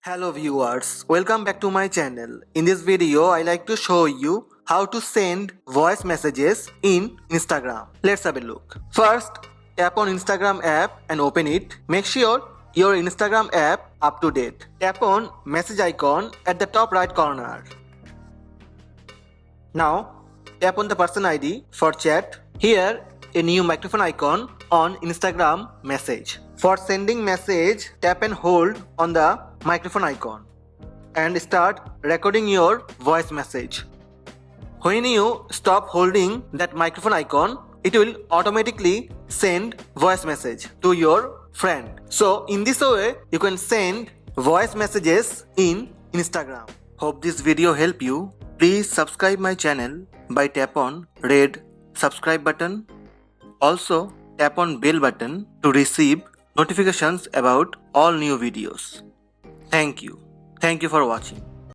Hello viewers, welcome back to my channel. In this video, I like to show you how to send voice messages in Instagram. Let's have a look. First, tap on Instagram app and open it. Make sure your Instagram app up to date. Tap on message icon at the top right corner. Now, tap on the person ID for chat. Here, a new microphone icon on Instagram message. For sending message, tap and hold on the microphone icon and start recording your voice message. When you stop holding that microphone icon, it will automatically send voice message to your friend. So in this way, you can send voice messages in Instagram. Hope this video help you. Please subscribe my channel by tap on red subscribe button. Also tap on bell button to receive notifications about all new videos. Thank you. Thank you for watching.